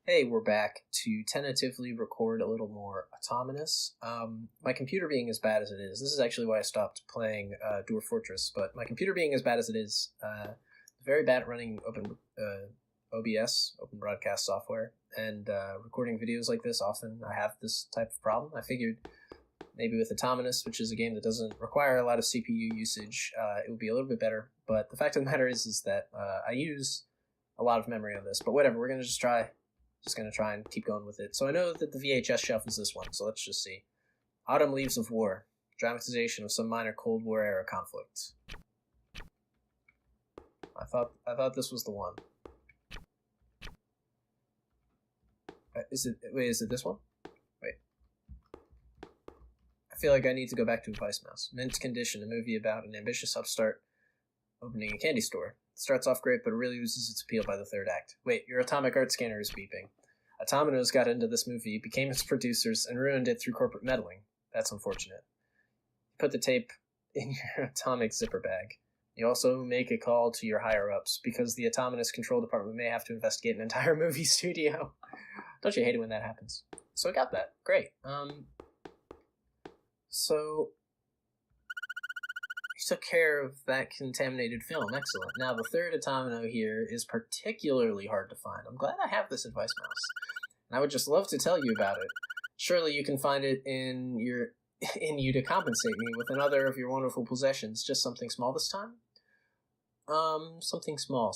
Hey, we're back to tentatively record a little more Atominous. My computer being as bad as it is, this is actually why I stopped playing Dwarf Fortress, but my computer being as bad as it is, very bad at running OBS, Open Broadcast Software, and recording videos like this. Often I have this type of problem. I figured maybe with Atominous, which is a game that doesn't require a lot of CPU usage, it would be a little bit better. But the fact of the matter is that I use a lot of memory on this. But whatever, we're going to just try and keep going with it. So I know that the VHS shelf is this one, so let's just see. Autumn Leaves of War. Dramatization of some minor Cold War era conflict. I thought this was the one. Is it this one? Wait. I feel like I need to go back to Advice Mouse. Mint Condition, a movie about an ambitious upstart opening a candy store. It starts off great, but it really loses its appeal by the third act. Wait, your atomic art scanner is beeping. Atominous got into this movie, became its producers, and ruined it through corporate meddling. That's unfortunate. Put the tape in your atomic zipper bag. You also make a call to your higher-ups, because the Atominous control department may have to investigate an entire movie studio. Don't you hate it when that happens? So I got that. Great. So you took care of that contaminated film. Excellent. Now, the third Atomino here is particularly hard to find. I'm glad I have this Advice Mouse. And I would just love to tell you about it. Surely you can find it in you to compensate me with another of your wonderful possessions. Just something small this time? Something small.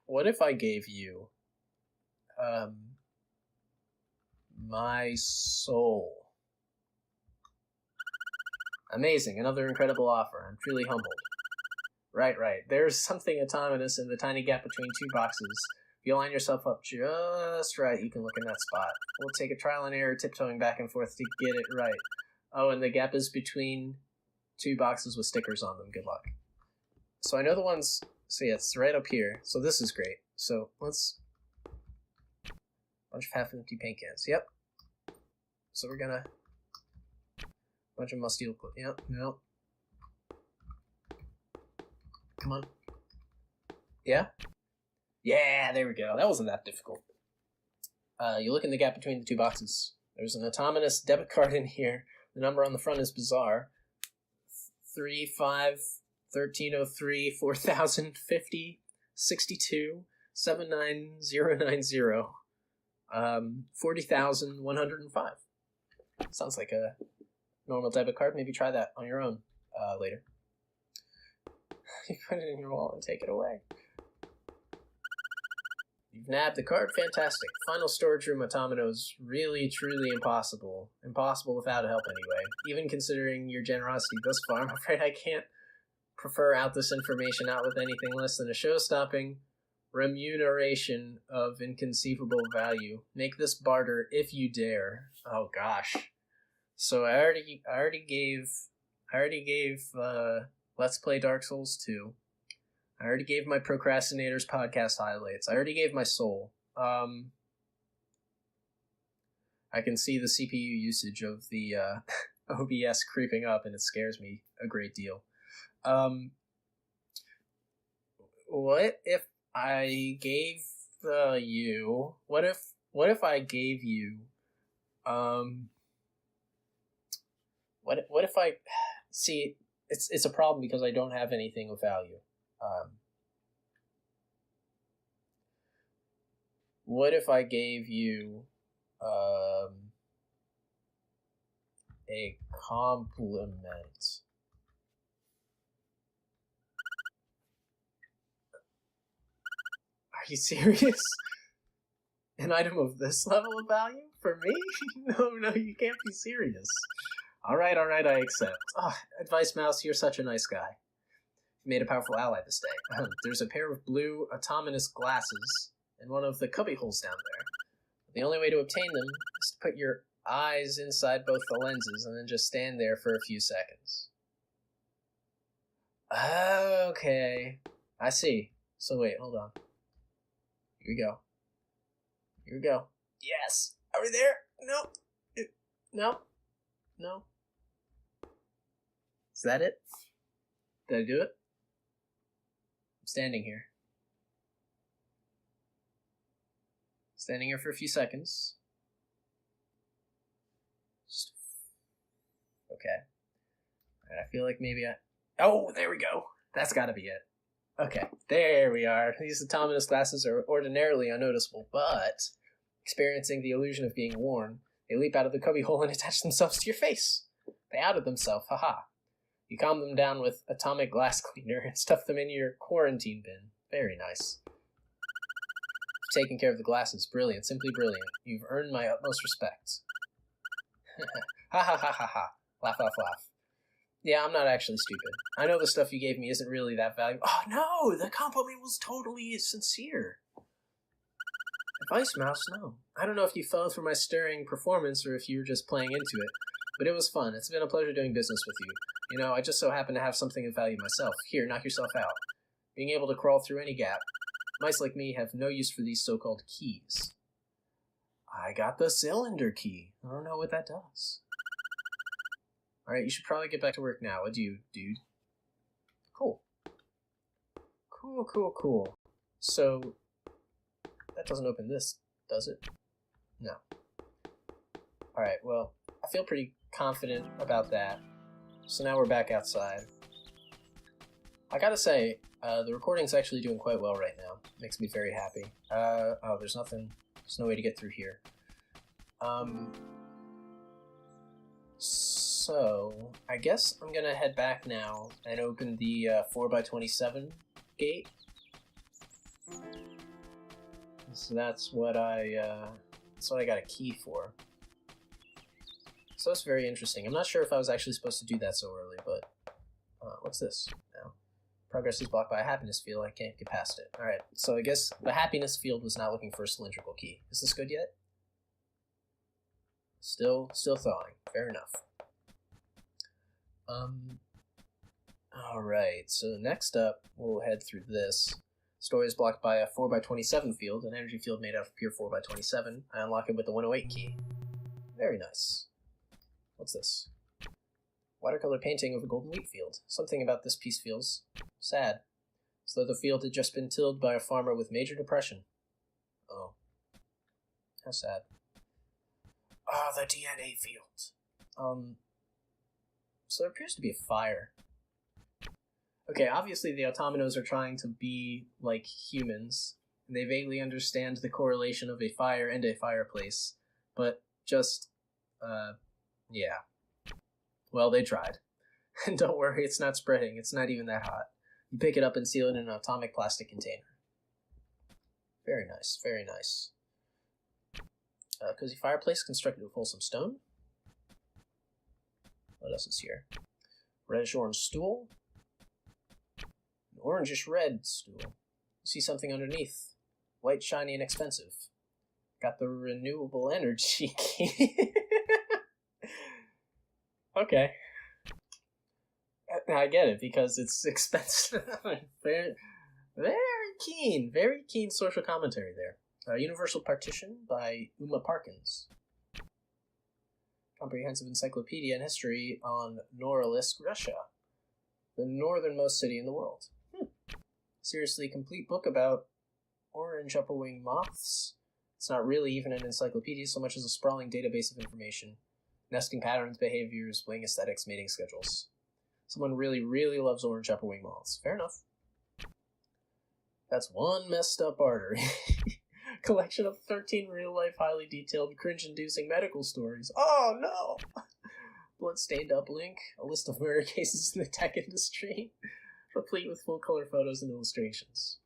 What if I gave you, my soul? Amazing, another incredible offer. I'm truly humbled. Right. There's something Atominous in the tiny gap between two boxes. If you line yourself up just right, you can look in that spot. We'll take a trial and error tiptoeing back and forth to get it right. Oh, and the gap is between two boxes with stickers on them. Good luck. So I know the ones... So yeah, it's right up here. So this is great. So let's... Bunch of half-empty paint cans. Yep. So we're gonna... Bunch of musty... Yep, no. Come on. Yeah? Yeah, there we go. That wasn't that difficult. You look in the gap between the two boxes. There's an Atominous debit card in here. The number on the front is bizarre. 351303 4050 62 79090 40,105. Sounds like a normal debit card. Maybe try that on your own later. You put it in your wallet and take it away. You've nabbed the card. Fantastic. Final storage room Atomino's really, truly impossible. Impossible without help anyway. Even considering your generosity thus far, I'm afraid I can't prefer out this information out with anything less than a show-stopping remuneration of inconceivable value. Make this barter if you dare. Oh gosh. So I already gave Let's Play Dark Souls 2. I already gave my Procrastinators podcast highlights. I already gave my soul. I can see the CPU usage of the OBS creeping up, and it scares me a great deal. What if I gave you? What if I gave you? What if I see? It's a problem because I don't have anything of value. What if I gave you a compliment? Are you serious? An item of this level of value? For me? No, you can't be serious. Alright, I accept. Advice Mouse, you're such a nice guy. You made a powerful ally this day. There's a pair of blue Atominous glasses in one of the cubby holes down there. The only way to obtain them is to put your eyes inside both the lenses and then just stand there for a few seconds. Okay. I see. So wait, hold on. Here we go. Yes! Are we there? No. Is that it? Did I do it? I'm standing here. Standing here for a few seconds. Okay. And I feel like maybe Oh, there we go. That's gotta be it. Okay, there we are. These Atominous glasses are ordinarily unnoticeable, but experiencing the illusion of being worn, they leap out of the cubbyhole and attach themselves to your face. They outed themselves, haha. You calm them down with atomic glass cleaner and stuff them in your quarantine bin. Very nice. You've taken care of the glasses. Brilliant, simply brilliant. You've earned my utmost respect. Ha ha ha ha ha. Laugh, laugh, laugh. Yeah, I'm not actually stupid. I know the stuff you gave me isn't really that valuable. Oh no, the compliment was totally sincere. Advice, Mouse, no. I don't know if you fell for my stirring performance or if you were just playing into it, but it was fun. It's been a pleasure doing business with you. You know, I just so happen to have something of value myself. Here, knock yourself out. Being able to crawl through any gap. Mice like me have no use for these so-called keys. I got the cylinder key. I don't know what that does. Alright, you should probably get back to work now. Adieu, dude. Cool. Cool. So, that doesn't open this, does it? No. Alright, well, I feel pretty confident about that. So now we're back outside. I gotta say, the recording's actually doing quite well right now. Makes me very happy. Oh, there's nothing. There's no way to get through here. So, I guess I'm gonna head back now and open the 4x27 gate. So that's what I got a key for. So that's very interesting. I'm not sure if I was actually supposed to do that so early, but what's this now? Progress is blocked by a happiness field. I can't get past it. Alright, so I guess the happiness field was not looking for a cylindrical key. Is this good yet? Still thawing. Fair enough. Alright, so next up, we'll head through this. Story is blocked by a 4x27 field, an energy field made out of pure 4x27. I unlock it with the 108 key. Very nice. What's this? Watercolor painting of a golden wheat field. Something about this piece feels sad. As though the field had just been tilled by a farmer with major depression. Oh. How sad. Ah, the DNA field. So there appears to be a fire. Okay, obviously the Atominous are trying to be like humans. And they vaguely understand the correlation of a fire and a fireplace. But just, yeah. Well, they tried. And don't worry, it's not spreading. It's not even that hot. You pick it up and seal it in an atomic plastic container. Very nice, very nice. Cozy fireplace constructed of wholesome stone. What else is here? Reddish-orange stool. An orangish-red stool. You see something underneath. White, shiny, and expensive. Got the renewable energy key. Okay. I get it, because it's expensive. Very keen social commentary there. Universal Partition by Uma Parkins. Comprehensive Encyclopedia and History on Norilsk, Russia. The northernmost city in the world. Seriously complete book about orange upper-wing moths. It's not really even an encyclopedia so much as a sprawling database of information. Nesting patterns, behaviors, wing aesthetics, mating schedules. Someone really, really loves orange upper-wing moths. Fair enough. That's one messed up artery. Collection of 13 real-life, highly detailed, cringe-inducing medical stories. Oh, no! Blood-stained uplink, a list of murder cases in the tech industry, replete with full-color photos and illustrations.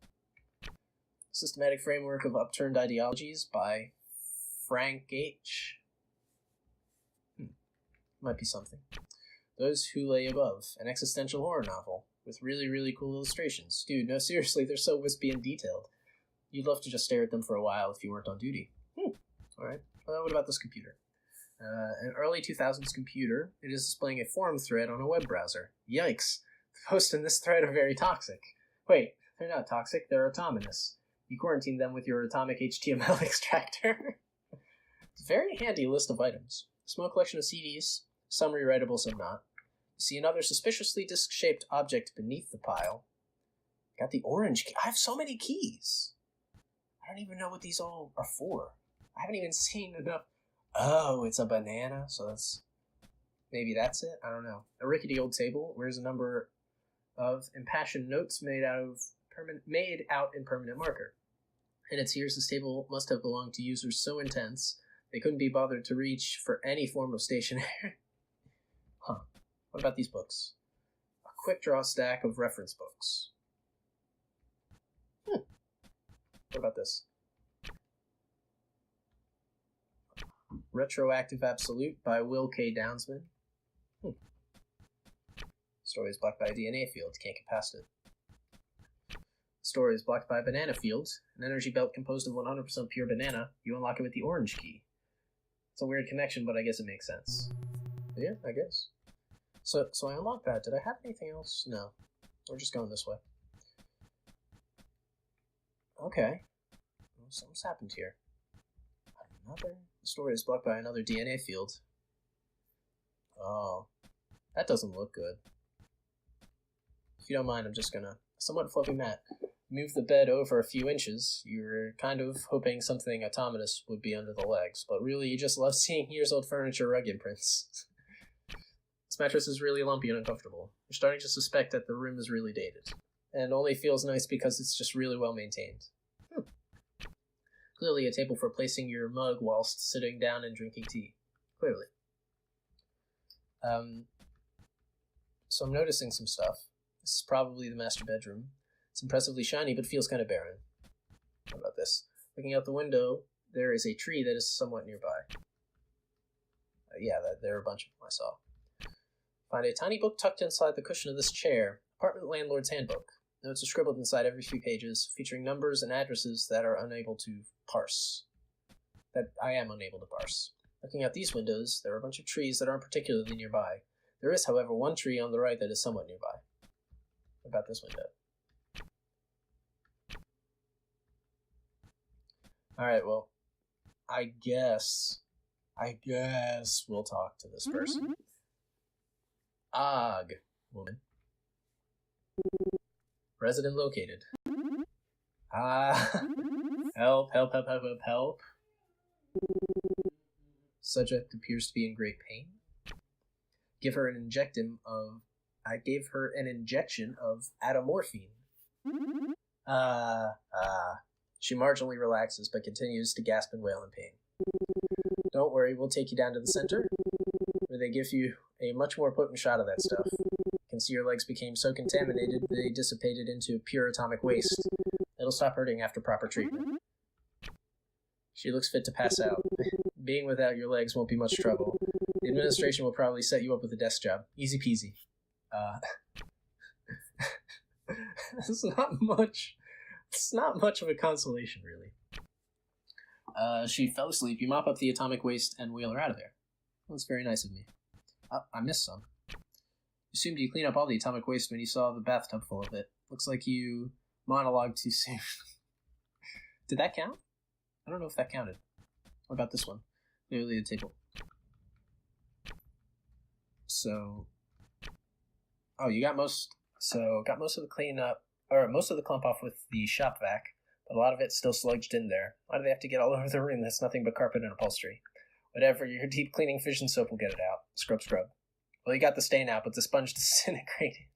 Systematic Framework of Upturned Ideologies by Frank H. Might be something. Those Who Lay Above, an existential horror novel, with really, really cool illustrations. Dude, no, seriously, they're so wispy and detailed. You'd love to just stare at them for a while if you weren't on duty. Alright. What about this computer? An early 2000s computer. It is displaying a forum thread on a web browser. Yikes. The posts in this thread are very toxic. Wait, they're not toxic, they're Atominous. You quarantine them with your atomic HTML extractor. It's a very handy list of items. Small collection of CDs, some rewritable, some not. You see another suspiciously disc-shaped object beneath the pile. Got the orange key. I have so many keys. I don't don't even know what these all are for. I haven't even seen enough. Oh, it's a banana, so maybe that's it? I don't know. A rickety old table. Where's a number of impassioned notes made out in permanent marker. And it appears this table must have belonged to users so intense they couldn't be bothered to reach for any form of stationery. Huh. What about these books? A quick draw stack of reference books. What about this? Retroactive Absolute by Will K. Downsman. Story is blocked by a DNA field. Can't get past it. Story is blocked by a banana field. An energy belt composed of 100% pure banana. You unlock it with the orange key. It's a weird connection, but I guess it makes sense. Yeah, I guess. So I unlocked that. Did I have anything else? No. We're just going this way. Okay. Well, something's happened here. Another? The story is blocked by another DNA field. Oh. That doesn't look good. If you don't mind, I'm just gonna, somewhat fluffy mat, move the bed over a few inches. You were kind of hoping something Atominous would be under the legs, but really you just love seeing years-old furniture rug imprints. This mattress is really lumpy and uncomfortable. You're starting to suspect that the room is really dated, and only feels nice because it's just really well maintained. Clearly a table for placing your mug whilst sitting down and drinking tea. Clearly. So I'm noticing some stuff. This is probably the master bedroom. It's impressively shiny, but feels kind of barren. What about this? Looking out the window, there is a tree that is somewhat nearby. There are a bunch of them I saw. Find a tiny book tucked inside the cushion of this chair. Apartment Landlord's Handbook. Notes are scribbled inside every few pages, featuring numbers and addresses that are unable to parse. That I am unable to parse. Looking out these windows, there are a bunch of trees that aren't particularly nearby. There is, however, one tree on the right that is somewhat nearby. What about this window? Alright, well, I guess we'll talk to this person. Og, woman. Resident located. Help. Subject appears to be in great pain. I gave her an injection of atomorphine. She marginally relaxes, but continues to gasp and wail in pain. Don't worry, we'll take you down to the center, where they give you a much more potent shot of that stuff. You can see your legs became so contaminated they dissipated into pure atomic waste. It'll stop hurting after proper treatment. She looks fit to pass out. Being without your legs won't be much trouble. The administration will probably set you up with a desk job. Easy peasy. It's not much of a consolation, really. She fell asleep. You mop up the atomic waste and wheel her out of there. Well, that's very nice of me. I missed some. Assumed you clean up all the atomic waste when you saw the bathtub full of it. Looks like you monologued too soon. Did that count? I don't know if that counted. What about this one? Clearly a table. So, you got most of the cleanup, or most of the clump off with the shop vac, but a lot of it's still sludged in there. Why do they have to get all over the room? That's nothing but carpet and upholstery. Whatever, your deep cleaning fish and soap will get it out. Scrub. Well, you got the stain out, but the sponge disintegrated.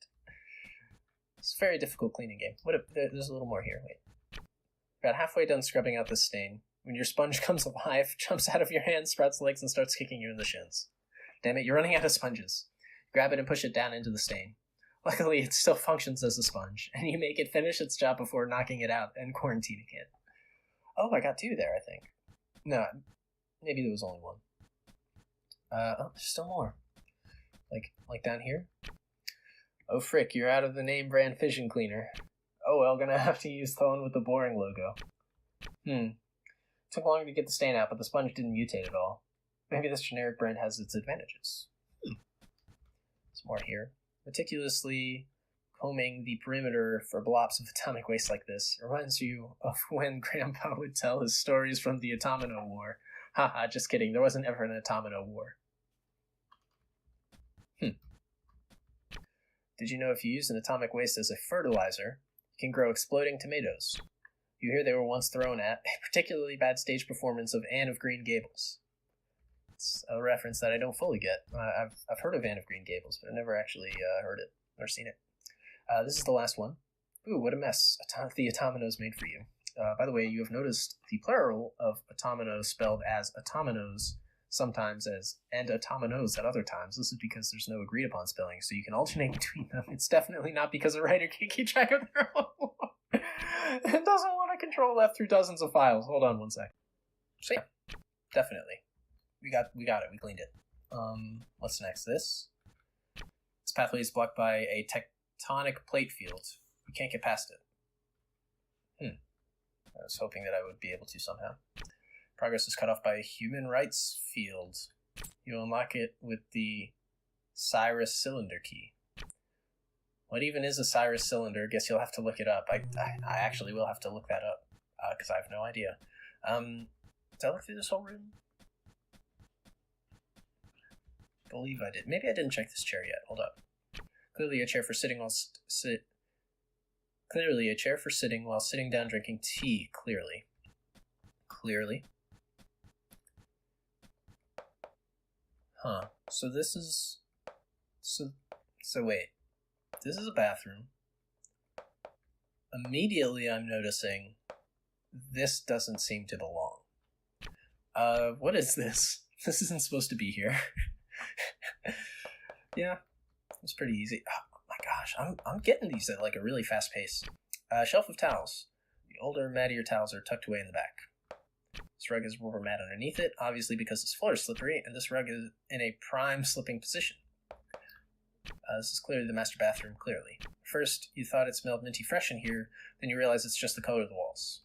It's a very difficult cleaning game. There's a little more here, wait. About halfway done scrubbing out this stain, when your sponge comes alive, jumps out of your hand, sprouts legs, and starts kicking you in the shins. Damn it, you're running out of sponges. Grab it and push it down into the stain. Luckily, it still functions as a sponge, and you make it finish its job before knocking it out and quarantining it. Oh, I got two there, I think. No, maybe there was only one. There's still more. Like down here? Oh frick, you're out of the name brand fission cleaner. Oh well, gonna have to use the one with the boring logo. Took longer to get the stain out, but the sponge didn't mutate at all. Maybe this generic brand has its advantages. There's more here. Meticulously combing the perimeter for blobs of atomic waste like this reminds you of when Grandpa would tell his stories from the Atominous War. Haha, just kidding, there wasn't ever an Atominous War. Did you know if you use an atomic waste as a fertilizer, you can grow exploding tomatoes? You hear they were once thrown at a particularly bad stage performance of Anne of Green Gables. It's a reference that I don't fully get. I've heard of Anne of Green Gables, but I've never actually heard it or seen it. This is the last one. Ooh, what a mess the Atominous made for you. By the way, you have noticed the plural of Atominous spelled as Atominous sometimes as and Atominous at other times. This is because there's no agreed upon spelling, so you can alternate between them. It's definitely not because a writer can't keep track of their own. It doesn't want to control F through dozens of files. Hold on one sec. So yeah, definitely. We got it. We cleaned it. What's next? This pathway is blocked by a tectonic plate field. We can't get past it. I was hoping that I would be able to somehow. Progress is cut off by a human rights field. You unlock it with the Cyrus cylinder key. What even is a Cyrus cylinder? Guess you'll have to look it up. I actually will have to look that up because I have no idea. Did I look through this whole room? I believe I did. Maybe I didn't check this chair yet. Hold up. Clearly a chair for sitting while sitting down drinking tea. Clearly. Huh. So this is... So wait. This is a bathroom. Immediately I'm noticing this doesn't seem to belong. What is this? This isn't supposed to be here. Yeah, it's pretty easy. Oh my gosh, I'm getting these at like a really fast pace. Shelf of towels. The older, mattier towels are tucked away in the back. This rug has rubber mat underneath it, obviously because this floor is slippery, and this rug is in a prime slipping position. This is clearly the master bathroom, clearly. First, you thought it smelled minty fresh in here, then you realize it's just the color of the walls.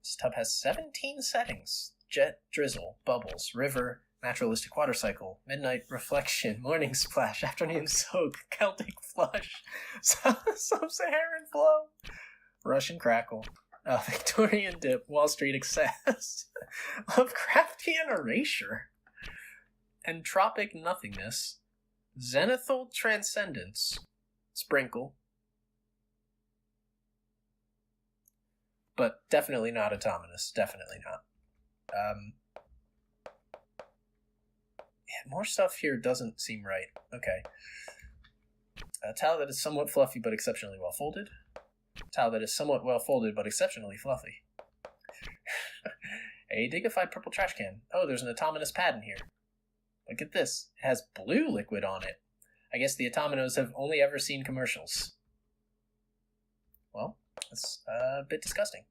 This tub has 17 settings. Jet, drizzle, bubbles, river, naturalistic water cycle, midnight reflection, morning splash, afternoon soak, Celtic flush, sub-Saharan flow, Russian crackle, Victorian dip, Wall Street excess, Lovecraftian erasure, entropic nothingness, zenithal transcendence, sprinkle, but definitely not Atominous, definitely not. Yeah, more stuff here doesn't seem right. Okay. A towel that is somewhat fluffy but exceptionally well folded. A towel that is somewhat well folded but exceptionally fluffy. A dignified purple trash can. Oh, there's an Atominous pad in here. Look at this. It has blue liquid on it. I guess the Atominos have only ever seen commercials. Well, that's a bit disgusting.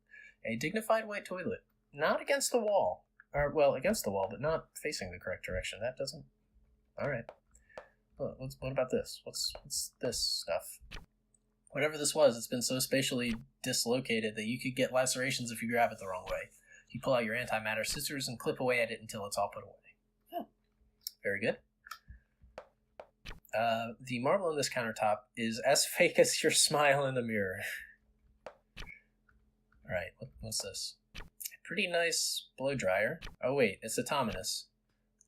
A dignified white toilet. Not against the wall. Or, well, against the wall, but not facing the correct direction. That doesn't... Alright. What about this? What's this stuff? Whatever this was, it's been so spatially dislocated that you could get lacerations if you grab it the wrong way. You pull out your antimatter scissors and clip away at it until it's all put away. Very good. The marble on this countertop is as fake as your smile in the mirror. Alright, what's this? Pretty nice blow dryer. Oh wait, it's Atominous.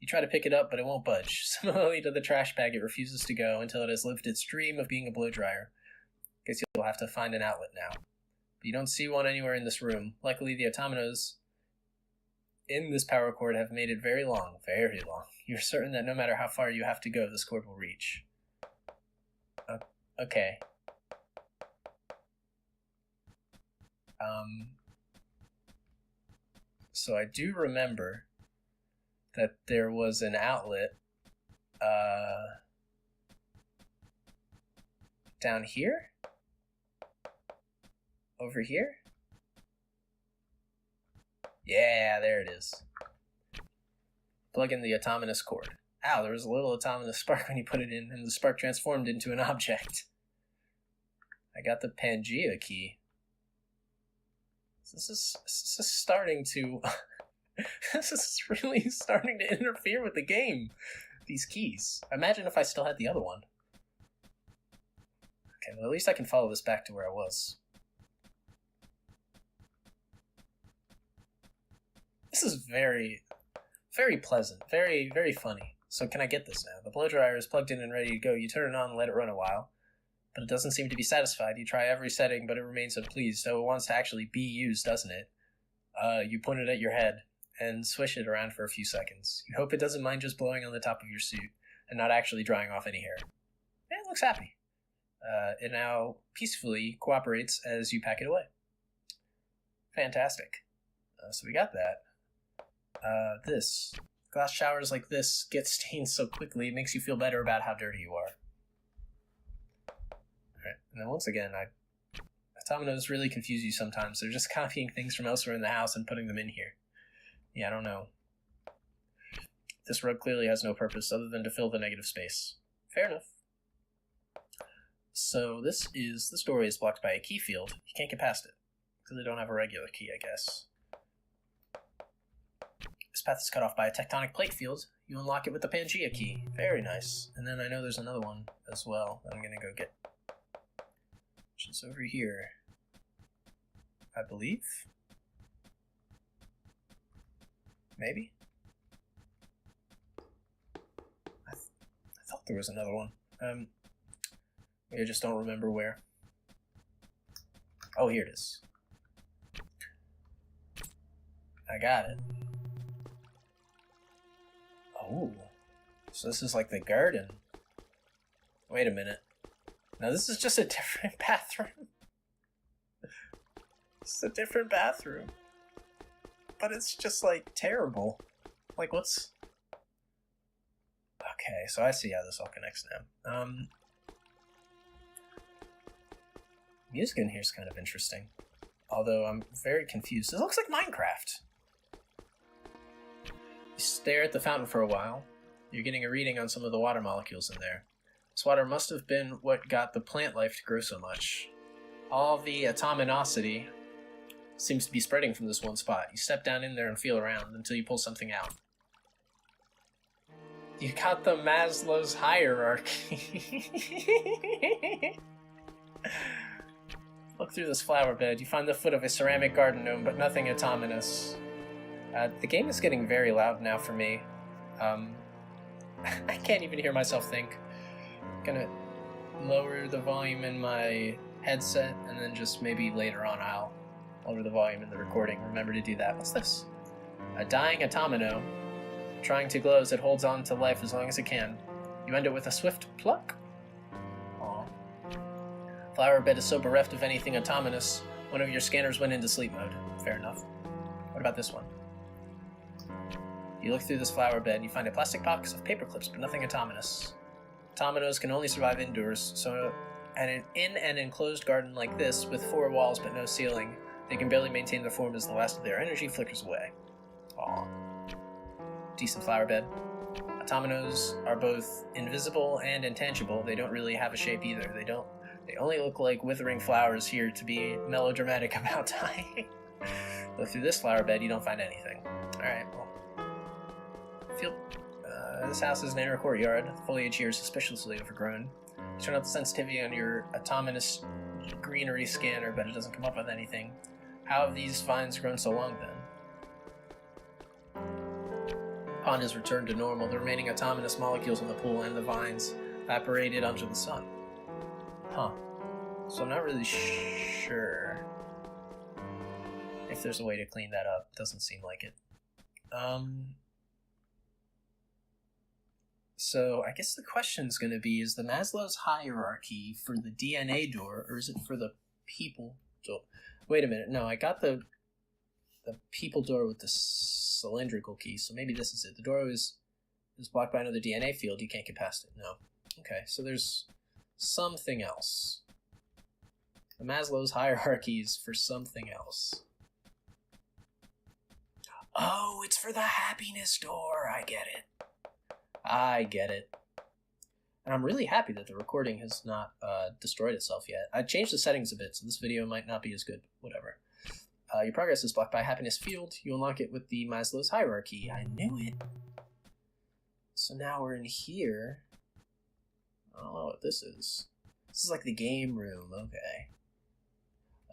You try to pick it up, but it won't budge. Similarly to the trash bag, it refuses to go until it has lived its dream of being a blow dryer. Guess you'll have to find an outlet now. But you don't see one anywhere in this room. Luckily, the Atominos in this power cord have made it very long, very long. You're certain that no matter how far you have to go, this cord will reach. Okay. So I do remember that there was an outlet down here? Over here? Yeah, there it is. Plug in the Atominous cord. Ow, there was a little Atominous spark when you put it in, and the spark transformed into an object. I got the Pangea key. This is starting to... this is really starting to interfere with the game. These keys. Imagine if I still had the other one. Okay, well at least I can follow this back to where I was. This is very, very pleasant. Very, very funny. So can I get this now? The blow dryer is plugged in and ready to go. You turn it on and let it run a while. but it doesn't seem to be satisfied. You try every setting, but it remains unpleased, so it wants to actually be used, doesn't it? You point it at your head and swish it around for a few seconds. You hope it doesn't mind just blowing on the top of your suit and not actually drying off any hair. It looks happy. It now peacefully cooperates as you pack it away. Fantastic. So we got that. This. Glass showers like this get stained so quickly, it makes you feel better about how dirty you are. Alright, and then once again, Atominos really confuse you sometimes. They're just copying things from elsewhere in the house and putting them in here. Yeah, I don't know. This rug clearly has no purpose other than to fill the negative space. Fair enough. So this doorway is blocked by a key field. You can't get past it, because they don't have a regular key, I guess. This path is cut off by a tectonic plate field. You unlock it with the Pangea key. Very nice. And then I know there's another one as well that I'm going to go get. Which is over here, I believe. Maybe? I thought there was another one. I just don't remember where. Oh, here it is. I got it. Oh, so this is like the garden. Wait a minute. Now this is just a different bathroom. It's a different bathroom. But it's just like terrible. Like what's... Okay, so I see how this all connects now. Music in here is kind of interesting. Although I'm very confused. It looks like Minecraft. You stare at the fountain for a while. You're getting a reading on some of the water molecules in there. This water must have been what got the plant life to grow so much. All the atominosity seems to be spreading from this one spot. You step down in there and feel around until you pull something out. You got the Maslow's hierarchy. Look through this flower bed. You find the foot of a ceramic garden gnome, but nothing atominous. The game is getting very loud now for me. I can't even hear myself think. I'm gonna lower the volume in my headset, and then just maybe later on I'll lower the volume in the recording. Remember to do that. What's this? A dying atomino, trying to glow as it holds on to life as long as it can. You end it with a swift pluck. Aww. Flower bed is so bereft of anything atominous, one of your scanners went into sleep mode. Fair enough. What about this one? You look through this flower bed and you find a plastic box of paper clips, but nothing atominous. Atominos can only survive indoors, so in an enclosed garden like this, with 4 walls but no ceiling, they can barely maintain their form as the last of their energy flickers away. Aww. Decent flower bed. Atominos are both invisible and intangible. They don't really have a shape either. They only look like withering flowers here to be melodramatic about dying. Though through this flower bed, you don't find anything. Alright, well. This house is an inner courtyard. The foliage here is suspiciously overgrown. You turn up the sensitivity on your Atominous greenery scanner, but it doesn't come up with anything. How have these vines grown so long, then? Pond has returned to normal. The remaining Atominous molecules in the pool and the vines evaporated under the sun. Huh. So I'm not really sure if there's a way to clean that up. Doesn't seem like it. So I guess the question's going to be, is the Maslow's hierarchy for the DNA door, or is it for the people door? Wait a minute, no, I got the people door with the cylindrical key, so maybe this is it. The door is blocked by another DNA field, you can't get past it, no. Okay, so there's something else. The Maslow's hierarchy is for something else. Oh, it's for the happiness door, I get it. I get it. And I'm really happy that the recording has not destroyed itself yet. I changed the settings a bit, so this video might not be as good. Whatever. Your progress is blocked by a happiness field. You unlock it with the Maslow's hierarchy. I knew it. So now we're in here. I don't know what this is. This is like the game room. Okay.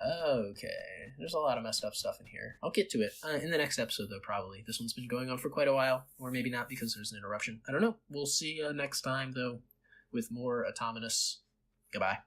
Okay. There's a lot of messed up stuff in here. I'll get to it in the next episode, though, probably. This one's been going on for quite a while. Or maybe not, because there's an interruption. I don't know. We'll see you next time, though, with more Atominous. Goodbye.